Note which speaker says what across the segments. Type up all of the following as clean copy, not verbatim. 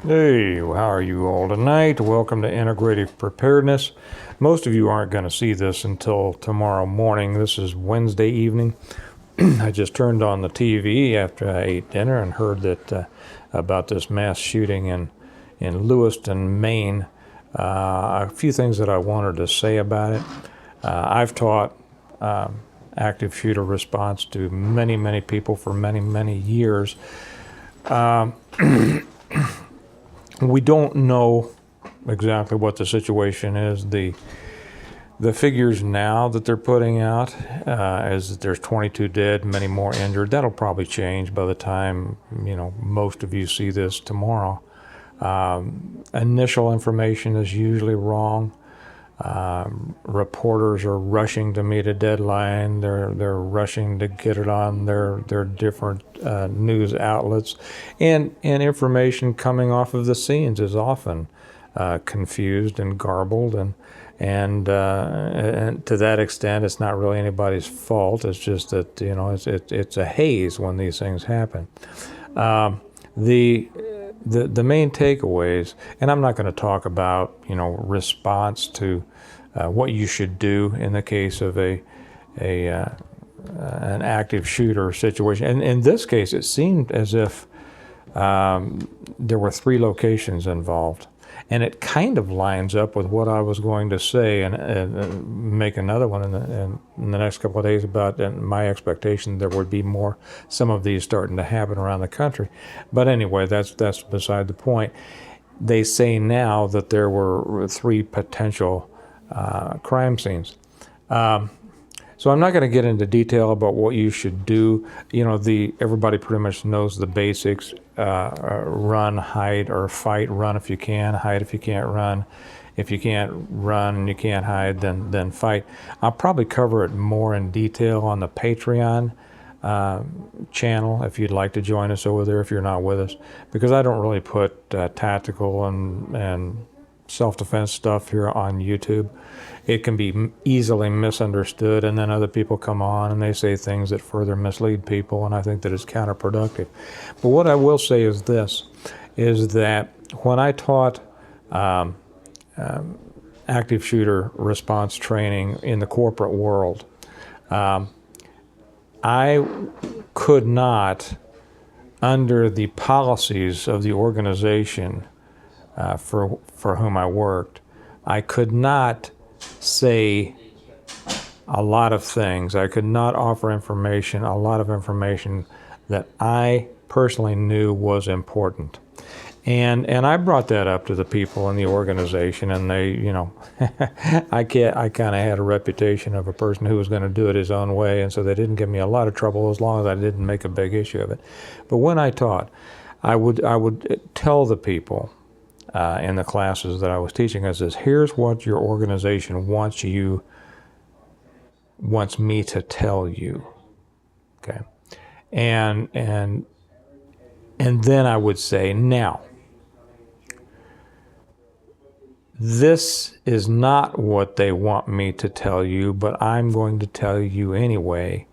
Speaker 1: Hey, how are you all tonight? Welcome to Integrative Preparedness. Most of you aren't going to see this until tomorrow morning. This is Wednesday evening. I just turned on the TV after I ate dinner and heard that about this mass shooting in Lewiston, Maine. A few things that I wanted to say about it. I've taught active shooter response to many people for many years. We don't know exactly what the situation is. The figures now that they're putting out is that there's 22 dead, many more injured. That'll probably change by the time most of you see this tomorrow. Initial information is usually wrong. Reporters are rushing to meet a deadline. They're rushing to get it on their different news outlets, and information coming off of the scenes is often confused and garbled, and to that extent, it's not really anybody's fault. It's just that it's a haze when these things happen. The main takeaways, and I'm not going to talk about response to what you should do in the case of an active shooter situation. And in this case, it seemed as if there were 3 locations involved, and it kind of lines up with what I was going to say and make another one in the next couple of days about my expectation there would be some of these starting to happen around the country. But anyway, that's beside the point. They say now that there were 3 potential crime scenes. So I'm not going to get into detail about what you should do. Everybody pretty much knows the basics. Run, hide, or fight. Run if you can, hide if you can't run. If you can't run and you can't hide, then fight. I'll probably cover it more in detail on the Patreon channel if you'd like to join us over there if you're not with us, because I don't really put tactical and self-defense stuff here on YouTube. It can be easily misunderstood, and then other people come on and they say things that further mislead people, and I think that it's counterproductive. But what I will say is this, is that when I taught active shooter response training in the corporate world, I could not, under the policies of the organization for whom I worked, I could not say a lot of things. I could not offer a lot of information that I personally knew was important. And I brought that up to the people in the organization, and they, I kind of had a reputation of a person who was going to do it his own way, and so they didn't give me a lot of trouble as long as I didn't make a big issue of it. But when I taught, I would tell the people in the classes that I was teaching, I says, here's what your organization wants me to tell you, okay? And then I would say, now, this is not what they want me to tell you, but I'm going to tell you anyway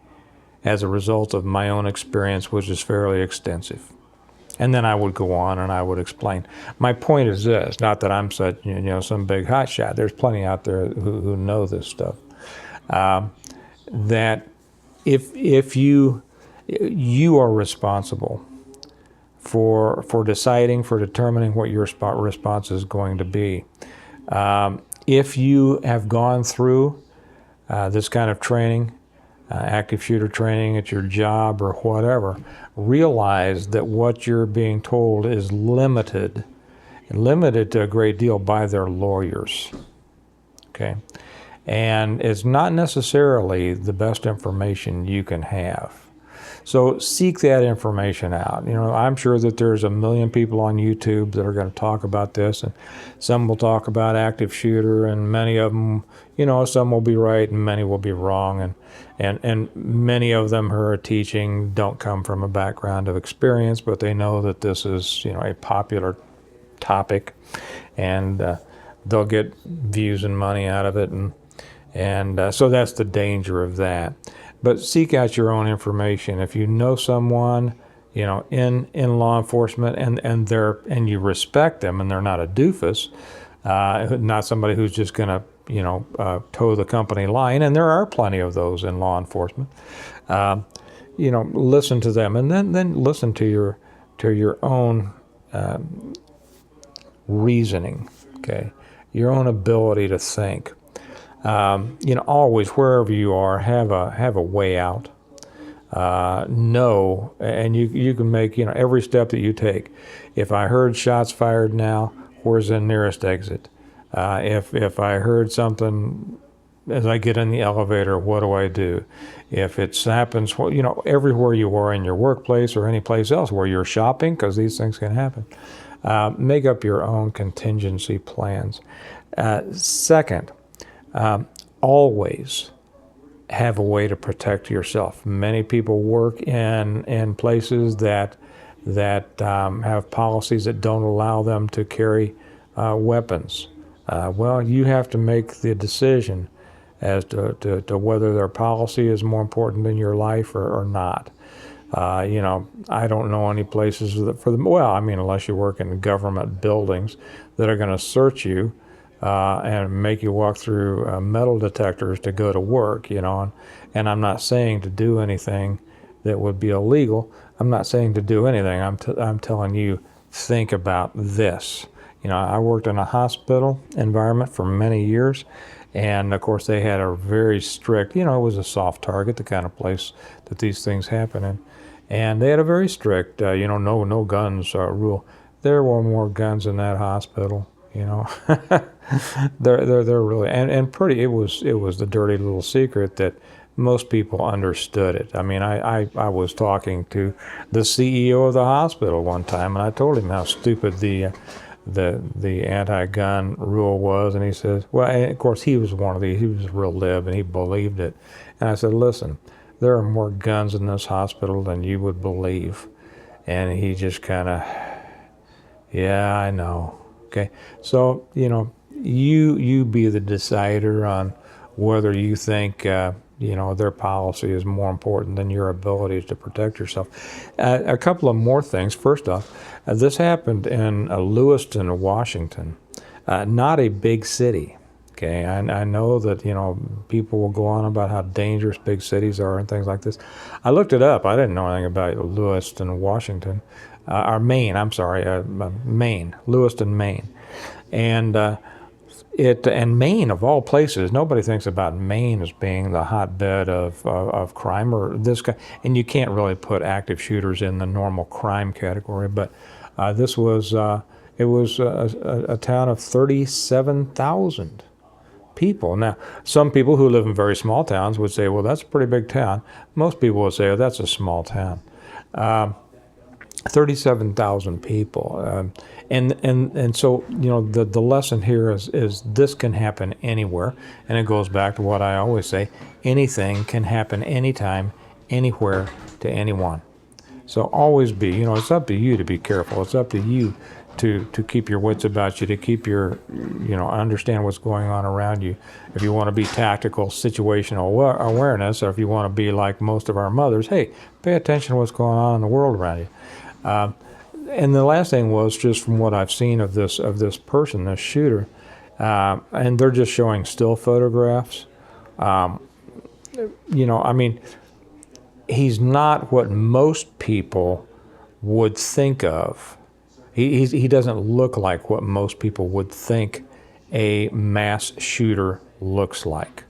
Speaker 1: as a result of my own experience, which is fairly extensive. And then I would go on and I would explain. My point is this, not that I'm such, some big hotshot. There's plenty out there who know this stuff. That if you are responsible for determining what your response is going to be. If you have gone through this kind of training, active shooter training at your job or whatever, realize that what you're being told is limited to a great deal by their lawyers, okay? And it's not necessarily the best information you can have. So seek that information out. I'm sure that there's a million people on YouTube that are going to talk about this, and some will talk about active shooter, and many of them, some will be right and many will be wrong, and many of them who are teaching don't come from a background of experience, but they know that this is, a popular topic, and they'll get views and money out of it, and so that's the danger of that. But seek out your own information. If you know someone, in law enforcement, and you respect them, and they're not a doofus, not somebody who's just going to toe the company line, and there are plenty of those in law enforcement. Listen to them, and then listen to your own reasoning, okay, your own ability to think. Always, wherever you are, have a way out. Know, and you can make every step that you take. If I heard shots fired now, where's the nearest exit? If I heard something as I get in the elevator, what do I do? If it happens, everywhere you are in your workplace or any place else where you're shopping, because these things can happen, make up your own contingency plans. Second, always have a way to protect yourself. Many people work in places that have policies that don't allow them to carry weapons. Well, you have to make the decision as to whether their policy is more important than your life or not. I don't know any places unless you work in government buildings that are going to search you and make you walk through metal detectors to go to work, and I'm not saying to do anything that would be illegal. I'm not saying to do anything. I'm telling you, think about this. I worked in a hospital environment for many years, and of course they had a very strict, it was a soft target, the kind of place that these things happen in, and they had a very strict, no guns rule. There were more guns in that hospital. They're really and pretty. It was the dirty little secret that most people understood it. I mean, I was talking to the CEO of the hospital one time, and I told him how stupid the anti-gun rule was, and he says, well, and of course he was one of these. He was a real lib, and he believed it. And I said, listen, there are more guns in this hospital than you would believe. And he just kind of, yeah, I know. Okay, so you be the decider on whether you think their policy is more important than your ability to protect yourself. A couple of more things. First off, this happened in Lewiston, Washington, not a big city. Okay, I know that people will go on about how dangerous big cities are and things like this. I looked it up. I didn't know anything about Lewiston, Washington. Maine, Lewiston, Maine. And and Maine, of all places, nobody thinks about Maine as being the hotbed of crime or this kind. And you can't really put active shooters in the normal crime category, but this was, it was a town of 37,000 people. Now, some people who live in very small towns would say, well, that's a pretty big town. Most people would say, oh, that's a small town. 37,000 people. And so, the lesson here is this can happen anywhere. And it goes back to what I always say, anything can happen anytime, anywhere, to anyone. So always be, it's up to you to be careful. It's up to you to keep your wits about you, to keep your, understand what's going on around you. If you want to be tactical, situational awareness, or if you want to be like most of our mothers, hey, pay attention to what's going on in the world around you. And the last thing was just from what I've seen of this person, this shooter, and they're just showing still photographs. He's not what most people would think of. He doesn't look like what most people would think a mass shooter looks like.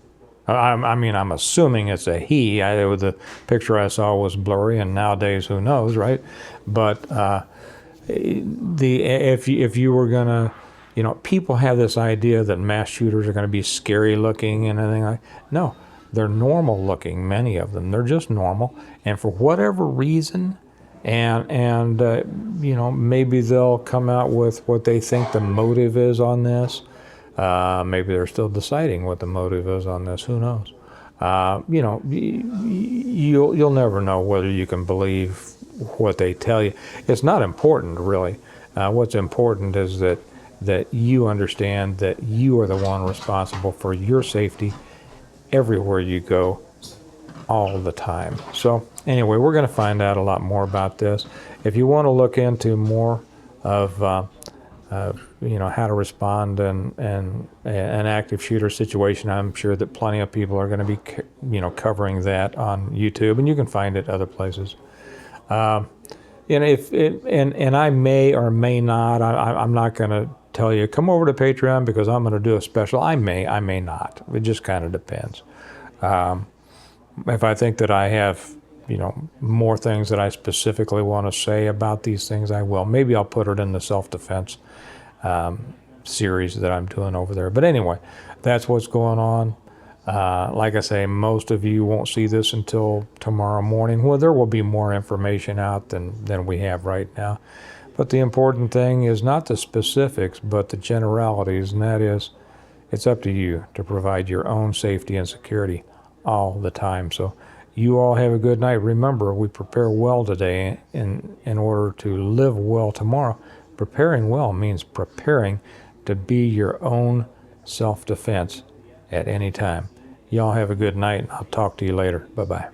Speaker 1: I'm assuming it's a he. The picture I saw was blurry, and nowadays, who knows, right? But if you were gonna, people have this idea that mass shooters are going to be scary looking and anything like. No, they're normal looking. Many of them, they're just normal, and for whatever reason, and maybe they'll come out with what they think the motive is on this. Maybe they're still deciding what the motive is on this. Who knows? You'll never know whether you can believe what they tell you. It's not important, really. What's important is that you understand that you are the one responsible for your safety everywhere you go, all the time. So anyway, we're going to find out a lot more about this. If you want to look into more of how to respond in an active shooter situation, I'm sure that plenty of people are going to be covering that on YouTube, and you can find it other places. And I may or may not. I'm not going to tell you come over to Patreon because I'm going to do a special. I may not. It just kind of depends. If I think that I have, more things that I specifically want to say about these things, I will. Maybe I'll put it in the self-defense series that I'm doing over there. But anyway, that's what's going on. Like I say, most of you won't see this until tomorrow morning. Well, there will be more information out than we have right now. But the important thing is not the specifics, but the generalities, and that is, it's up to you to provide your own safety and security all the time. So you all have a good night. Remember, we prepare well today in order to live well tomorrow. Preparing well means preparing to be your own self-defense at any time. Y'all have a good night, and I'll talk to you later. Bye-bye.